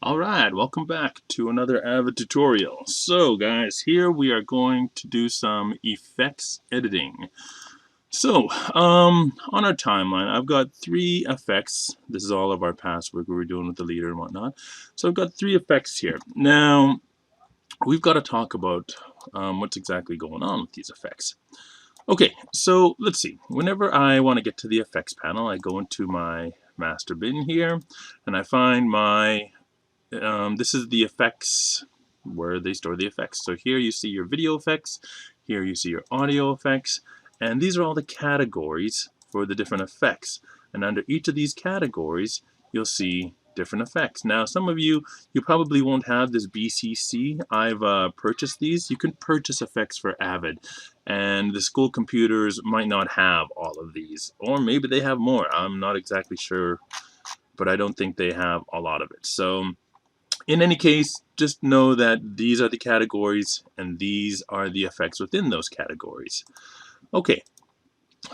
Alright, welcome back to another Avid tutorial. So guys, here we are going to do some effects editing. So, on our timeline, I've got 3 effects. This is all of our past work we were doing with the leader and whatnot. So I've got 3 effects here. Now, we've got to talk about what's exactly going on with these effects. Okay, so let's see. Whenever I want to get to the effects panel, I go into my master bin here, and I find my this is the effects where they store the effects. So here you see your video effects, here you see your audio effects, and these are all the categories for the different effects. And under each of these categories, you'll see different effects. Now, some of you probably won't have this BCC. I've purchased these. You can purchase effects for Avid, and the school computers might not have all of these, or maybe they have more. I'm not exactly sure, but I don't think they have a lot of it. So in any case, just know that these are the categories and these are the effects within those categories. Okay,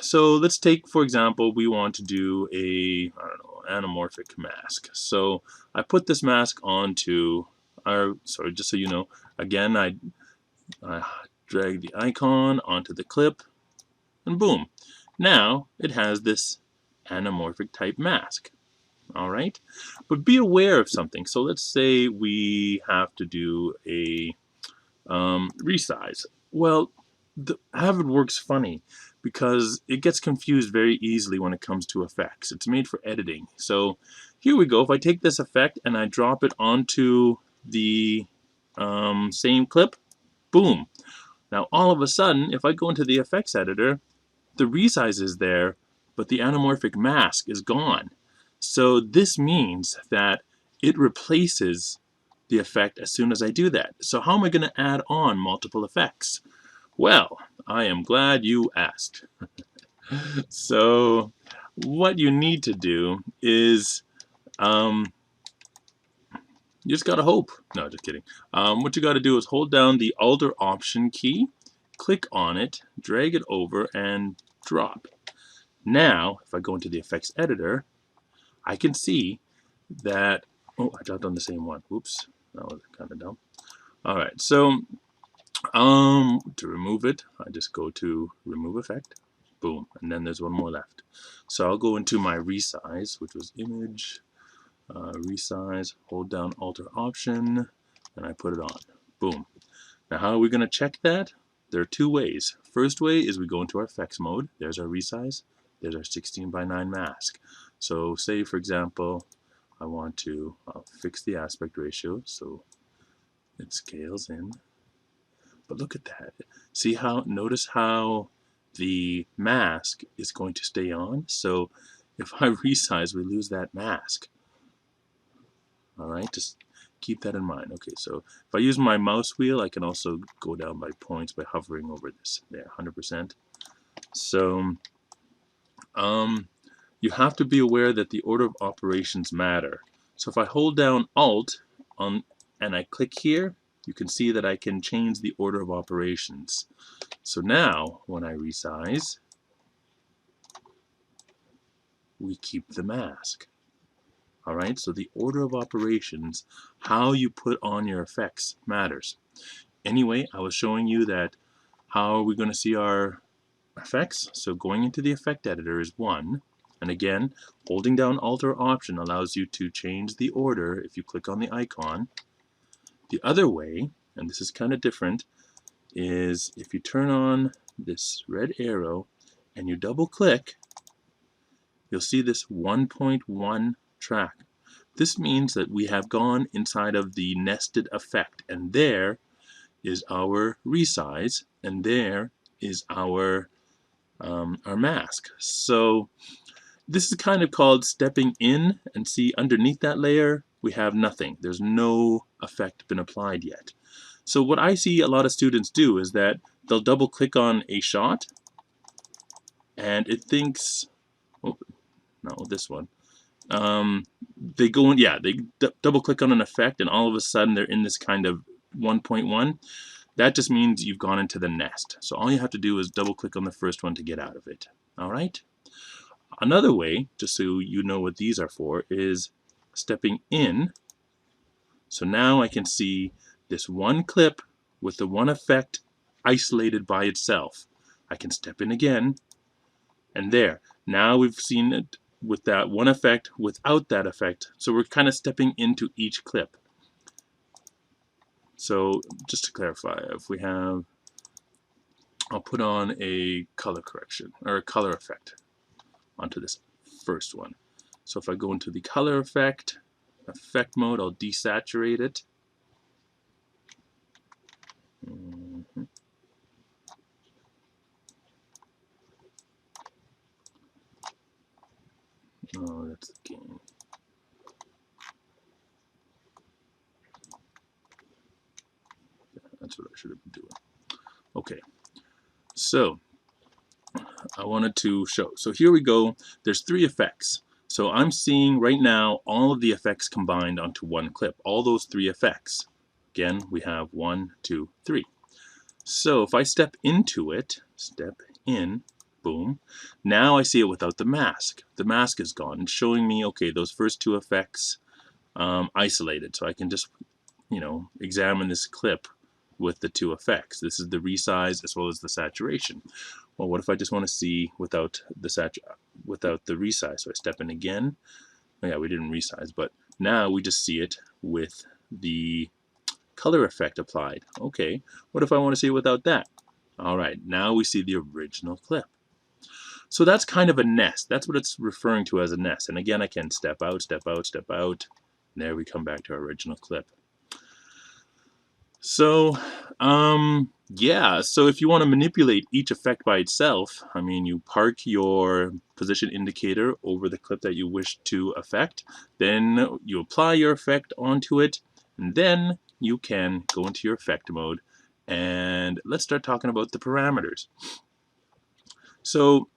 so let's take, for example, we want to do a, I don't know, anamorphic mask. So I put this mask onto our, sorry, just so you know, again, I drag the icon onto the clip and boom. Now it has this anamorphic type mask. All right, but be aware of something. So let's say we have to do a resize. Well, the Avid works funny because it gets confused very easily when it comes to effects. It's made for editing. So here we go. If I take this effect and I drop it onto the same clip, boom. Now all of a sudden, if I go into the effects editor, the resize is there, but the anamorphic mask is gone. So this means that it replaces the effect as soon as I do that. So how am I going to add on multiple effects? Well, I am glad you asked. So what you need to do is you just gotta hope. No, just kidding. What you gotta do is hold down the Alt or Option key, click on it, drag it over, and drop. Now, if I go into the effects editor, I can see that, oh, I dropped on the same one. Oops, that was kind of dumb. All right, so to remove it, I just go to Remove Effect, boom, and then there's one more left. So I'll go into my resize, which was Image, resize, hold down Alt or Option, and I put it on. Boom. Now how are we going to check that? There are 2 ways. First way is we go into our effects mode. There's our resize. There's our 16:9 mask. So say, for example, I want to fix the aspect ratio so it scales in. But look at that. See how, notice how the mask is going to stay on. So if I resize, we lose that mask. All right, just keep that in mind. Okay, so if I use my mouse wheel, I can also go down by points by hovering over this. There, 100%. So you have to be aware that the order of operations matter. So if I hold down Alt and I click here, you can see that I can change the order of operations. So now, when I resize, we keep the mask. All right, so the order of operations, how you put on your effects matters. Anyway, I was showing you that how are we going to see our effects? So going into the effect editor is one. And again, holding down Alt or Option allows you to change the order if you click on the icon. The other way, and this is kind of different, is if you turn on this red arrow and you double click, you'll see this 1.1 track. This means that we have gone inside of the nested effect, and there is our resize, and there is our mask. So this is kind of called stepping in, and see underneath that layer we have nothing. There's no effect been applied yet. So what I see a lot of students do is that they'll double click on a shot and it thinks, oh, no, this one. They go in, yeah, they double click on an effect and all of a sudden they're in this kind of 1.1. That just means you've gone into the nest. So all you have to do is double click on the first one to get out of it. All right? Another way, just so you know what these are for, is stepping in So now I can see this one clip with the one effect isolated by itself. I can step in again, and there. Now we've seen it with that one effect without that effect. So we're kind of stepping into each clip. So just to clarify, if we have, I'll put on a color correction or a color effect onto this first one. So if I go into the color effect mode, I'll desaturate it. Oh, that's the gain. That's what I should have been doing. Okay, so I wanted to show. So here we go. There's 3 effects. So I'm seeing right now all of the effects combined onto one clip. All those 3 effects. Again, we have 1, 2, 3. So if I step into it, step in, boom, now I see it without the mask. The mask is gone. It's showing me, okay, those first 2 effects isolated. So I can just, examine this clip with the 2 effects. This is the resize as well as the saturation. Well, what if I just want to see without the resize? So I step in again. Oh, yeah, we didn't resize, but now we just see it with the color effect applied. Okay, what if I want to see it without that? All right, now we see the original clip. So that's kind of a nest. That's what it's referring to as a nest. And again, I can step out, step out, step out. And there we come back to our original clip. So, yeah, so if you want to manipulate each effect by itself, I mean, you park your position indicator over the clip that you wish to affect, then you apply your effect onto it, and then you can go into your effect mode, and let's start talking about the parameters. So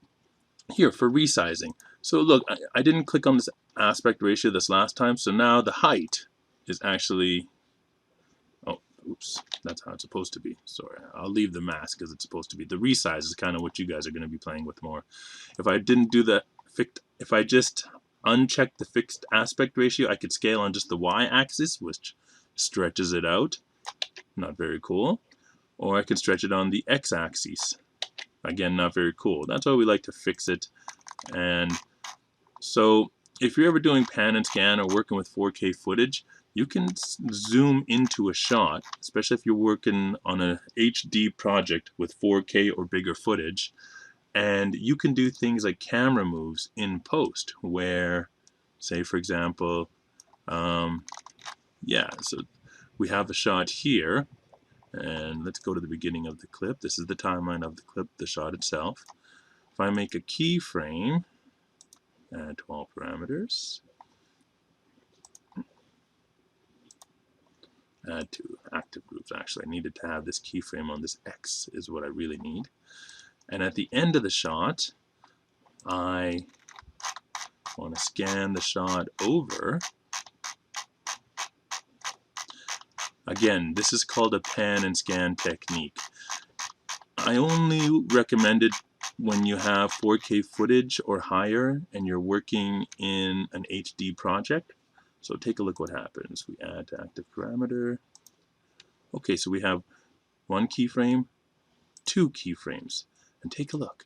here, for resizing. So look, I didn't click on this aspect ratio this last time, so now the height is actually, oh, oops, that's how it's supposed to be. Sorry, I'll leave the mask as it's supposed to be. The resize is kind of what you guys are going to be playing with more. If I didn't do the if I just unchecked the fixed aspect ratio, I could scale on just the y-axis, which stretches it out. Not very cool. Or I could stretch it on the x-axis. Again, not very cool. That's why we like to fix it. And so if you're ever doing pan and scan or working with 4K footage, you can zoom into a shot, especially if you're working on a HD project with 4K or bigger footage, and you can do things like camera moves in post where, say for example, yeah, so we have a shot here, and let's go to the beginning of the clip. This is the timeline of the clip, the shot itself. If I make a keyframe, add 12 parameters, add to active groups. Actually, I needed to have this keyframe on this X is what I really need. And at the end of the shot, I want to scan the shot over. Again, this is called a pan and scan technique. I only recommend it when you have 4K footage or higher and you're working in an HD project. So take a look what happens. We add to active parameter. Okay, so we have 1 keyframe, 2 keyframes, and take a look.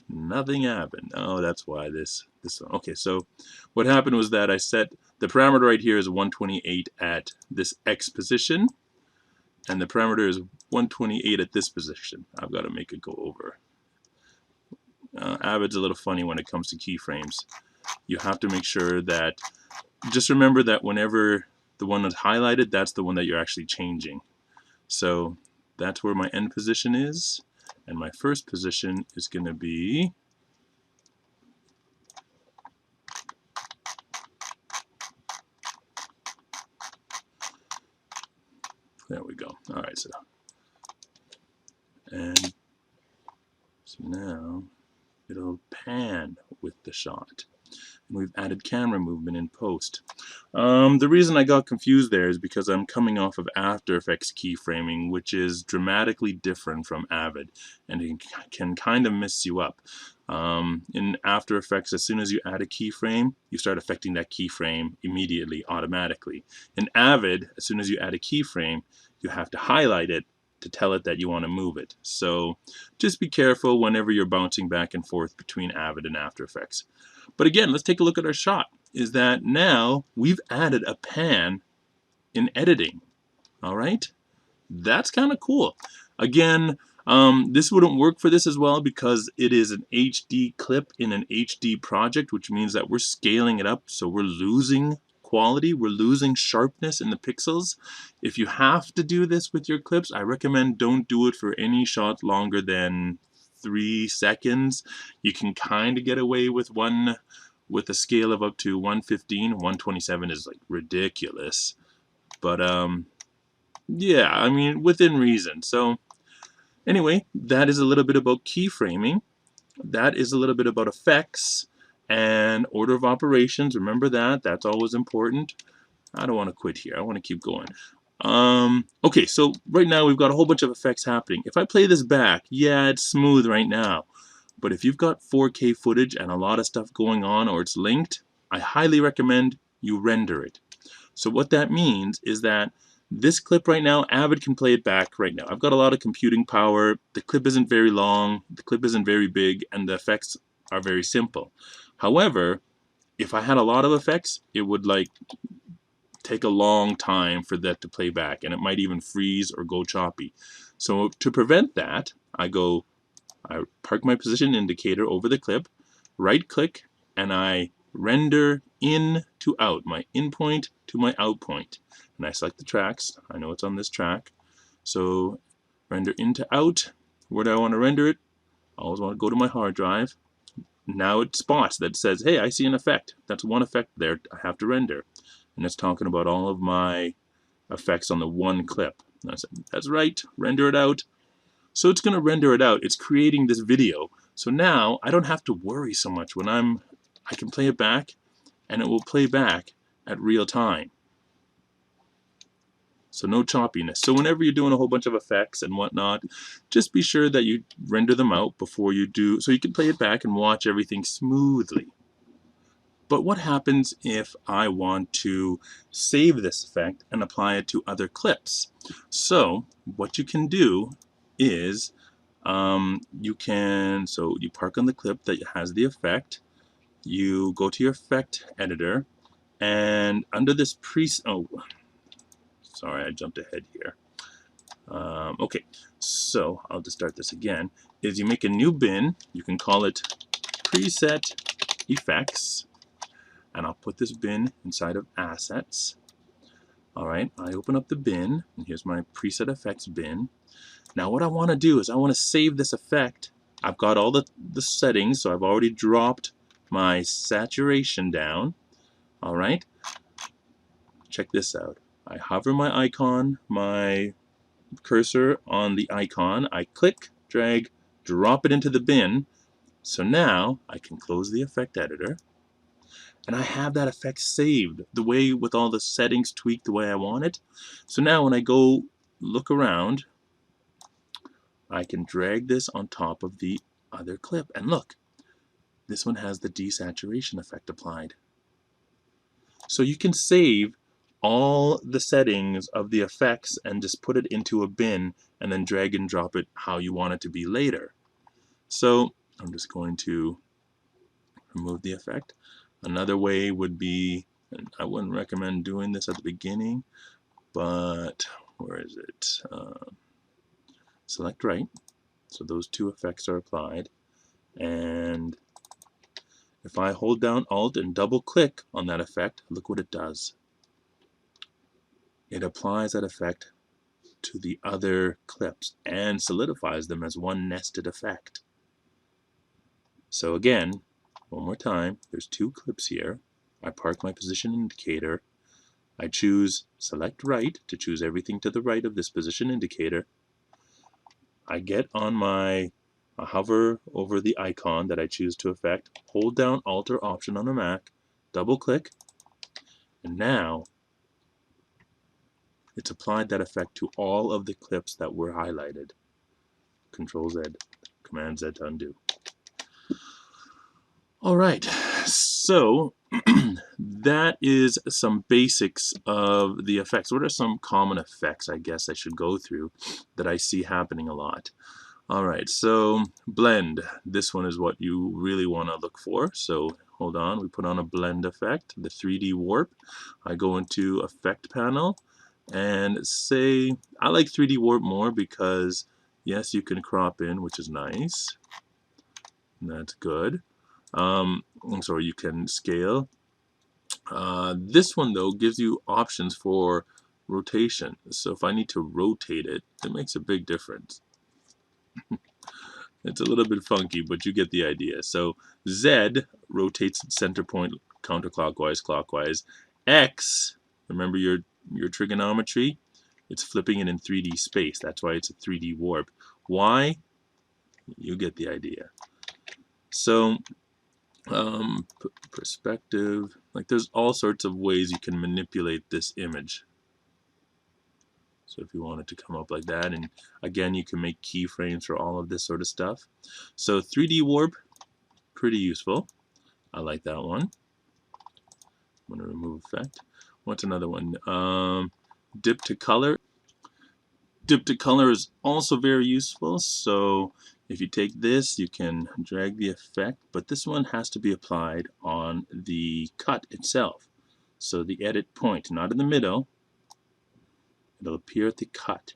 Nothing happened. Oh, that's why this one. Okay, so what happened was that I set the parameter right here is 128 at this X position, and the parameter is 128 at this position. I've got to make it go over. Avid's a little funny when it comes to keyframes. You have to make sure that, just remember that whenever the one that's highlighted, that's the one that you're actually changing. So that's where my end position is, and my first position is going to be there we go. All right, so now it'll pan with the shot. And we've added camera movement in post. The reason I got confused there is because I'm coming off of After Effects keyframing, which is dramatically different from Avid, and it can kind of mess you up. In After Effects, as soon as you add a keyframe, you start affecting that keyframe immediately, automatically. In Avid, as soon as you add a keyframe, you have to highlight it to tell it that you want to move it. So just be careful whenever you're bouncing back and forth between Avid and After Effects. But again, let's take a look at our shot. Is that now we've added a pan in editing. All right? That's kind of cool. Again, this wouldn't work for this as well because it is an HD clip in an HD project, which means that we're scaling it up, so we're losing quality, we're losing sharpness in the pixels. If you have to do this with your clips, I recommend don't do it for any shot longer than 3 seconds. You can kind of get away with a scale of up to 115. 127 is like ridiculous. But yeah, I mean, within reason. So anyway, that is a little bit about keyframing. That is a little bit about effects and order of operations. Remember that. That's always important. I don't want to quit here. I want to keep going. Okay, so right now we've got a whole bunch of effects happening. If I play this back, yeah, it's smooth right now. But if you've got 4K footage and a lot of stuff going on or it's linked, I highly recommend you render it. So what that means is that this clip right now, Avid can play it back right now. I've got a lot of computing power. The clip isn't very long, the clip isn't very big, and the effects are very simple. However, if I had a lot of effects, it would like take a long time for that to play back, and it might even freeze or go choppy. So to prevent that, I park my position indicator over the clip, right click, and I render in to out, my in point to my out point. And I select the tracks. I know it's on this track. So render in to out. Where do I want to render it? I always want to go to my hard drive. Now it spots that says, hey, I see an effect. That's one effect there I have to render. And it's talking about all of my effects on the one clip. And I said, that's right, render it out. So it's going to render it out. It's creating this video. So now I don't have to worry so much when I can play it back, and it will play back at real time. So no choppiness. So whenever you're doing a whole bunch of effects and whatnot, just be sure that you render them out before you do, so you can play it back and watch everything smoothly. But what happens if I want to save this effect and apply it to other clips? So what you can do is you park on the clip that has the effect, you go to your effect editor, and under this sorry, I jumped ahead here. Okay, so I'll just start this again, is you make a new bin, you can call it preset effects, and I'll put this bin inside of assets. Alright, I open up the bin, and here's my preset effects bin. Now what I want to do is I want to save this effect. I've got all the settings, so I've already dropped my saturation down. Alright, check this out. I hover my icon, my cursor on the icon, I click, drag, drop it into the bin. So now I can close the effect editor, and I have that effect saved the way, with all the settings tweaked the way I want it. So now when I go look around, I can drag this on top of the other clip, and look, this one has the desaturation effect applied. So you can save all the settings of the effects and just put it into a bin and then drag and drop it how you want it to be later. So I'm just going to remove the effect. Another way would be, and I wouldn't recommend doing this at the beginning, but where is it? Select right. So those two effects are applied. And if I hold down Alt and double click on that effect, look what it does. It applies that effect to the other clips and solidifies them as one nested effect. So again, one more time, there's two clips here. I park my position indicator. I choose select right to choose everything to the right of this position indicator. I get on my hover over the icon that I choose to affect, hold down Alt or Option on a Mac, double click, and now it's applied that effect to all of the clips that were highlighted. Control Z, Command Z to undo. All right, so that is some basics of the effects. What are some common effects, I guess I should go through, that I see happening a lot? All right, so blend. This one is what you really want to look for. So hold on, we put on a blend effect, the 3D warp. I go into effect panel and say, I like 3D warp more because yes, you can crop in, which is nice. That's good. So you can scale. This one though gives you options for rotation. So if I need to rotate it, it makes a big difference. It's a little bit funky, but you get the idea. So Z rotates center point counterclockwise, clockwise. X, remember your trigonometry? It's flipping it in 3D space. That's why it's a 3D warp. Y, you get the idea. So perspective, like there's all sorts of ways you can manipulate this image. So if you want it to come up like that, and again, you can make keyframes for all of this sort of stuff. So 3D warp, pretty useful. I like that one. I'm going to remove effect. What's another one? Dip to color. Dip to color is also very useful. So if you take this, you can drag the effect, but this one has to be applied on the cut itself. So the edit point, not in the middle. It'll appear at the cut.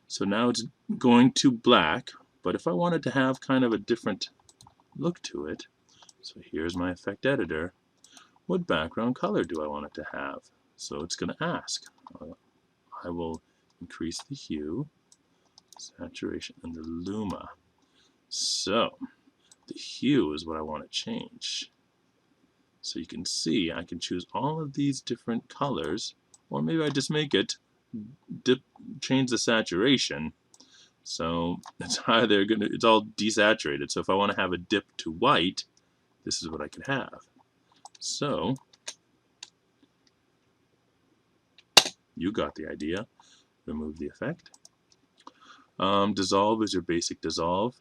So now it's going to black, but if I wanted to have kind of a different look to it, so here's my effect editor, what background color do I want it to have? So it's going to ask. I will increase the hue, saturation, and the luma. So the hue is what I want to change. So you can see I can choose all of these different colors, or maybe I just make it change the saturation. So it's either it's all desaturated. So if I want to have a dip to white, this is what I can have. So you got the idea. Remove the effect. Dissolve is your basic dissolve.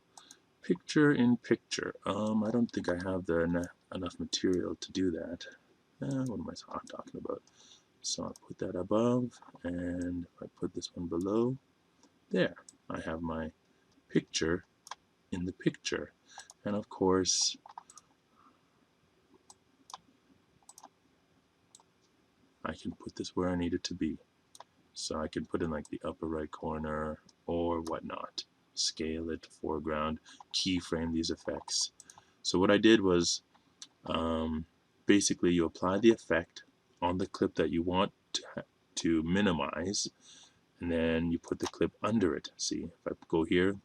Picture in picture. I don't think I have enough material to do that. What am I talking about? So I'll put that above, and if I put this one below, there. I have my picture in the picture. And of course, I can put this where I need it to be. So I can put in like the upper right corner or whatnot. Scale it, foreground, keyframe these effects. So what I did was basically you apply the effect on the clip that you want to minimize, and then you put the clip under it. See, if I go here,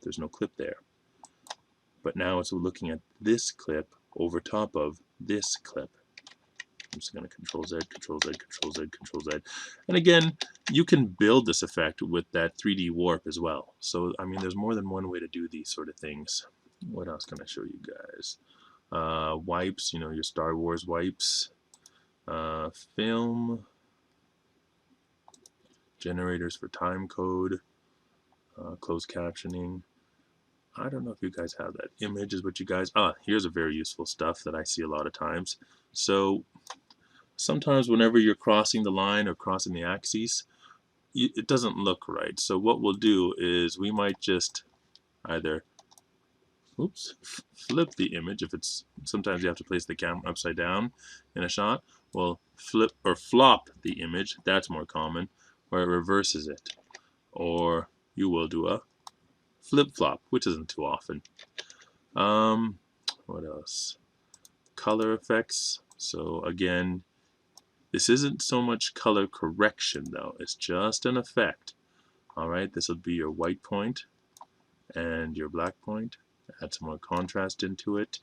there's no clip there. But now it's looking at this clip over top of this clip. I'm just going to Control Z, Control Z, Control Z, Control Z. And again, you can build this effect with that 3D warp as well. So, I mean, there's more than one way to do these sort of things. What else can I show you guys? Wipes, you know, your Star Wars wipes. Film. Generators for time code. Closed captioning. I don't know if you guys have that. Image is what you guys... here's a very useful stuff that I see a lot of times. So sometimes whenever you're crossing the line or crossing the axes, it doesn't look right. So what we'll do is we might just either flip the image. If it's sometimes you have to place the camera upside down in a shot. Well, flip or flop the image. That's more common, where it reverses it. Or you will do a flip-flop, which isn't too often. What else? Color effects. So again, this isn't so much color correction though. It's just an effect. All right, this will be your white point and your black point. Add some more contrast into it.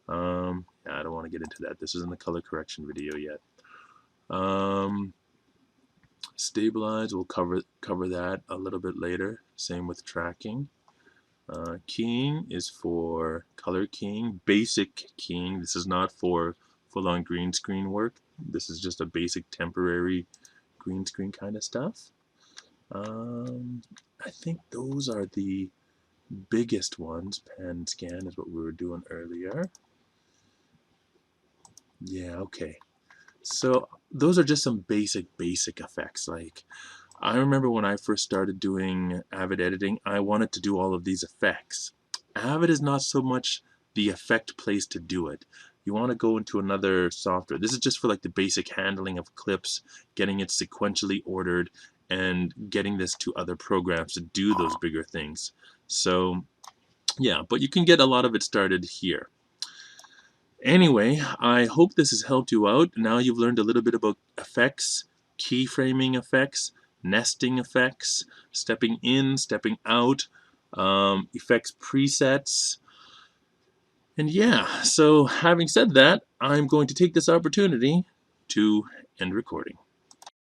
Yeah, I don't want to get into that. This isn't the color correction video yet. Stabilize, we'll cover that a little bit later. Same with tracking. Keying is for color keying, basic keying. This is not for full-on green screen work. This is just a basic temporary green screen kind of stuff. I think those are the biggest ones. Pan and scan is what we were doing earlier. Yeah, okay. So those are just some basic effects. Like, I remember when I first started doing Avid editing, I wanted to do all of these effects. Avid is not so much the effect place to do it. You want to go into another software. This is just for like the basic handling of clips, getting it sequentially ordered, and getting this to other programs to do those bigger things. So yeah, but you can get a lot of it started here. Anyway, I hope this has helped you out. Now you've learned a little bit about effects, keyframing effects, nesting effects, stepping in, stepping out, effects presets. And yeah, so having said that, I'm going to take this opportunity to end recording.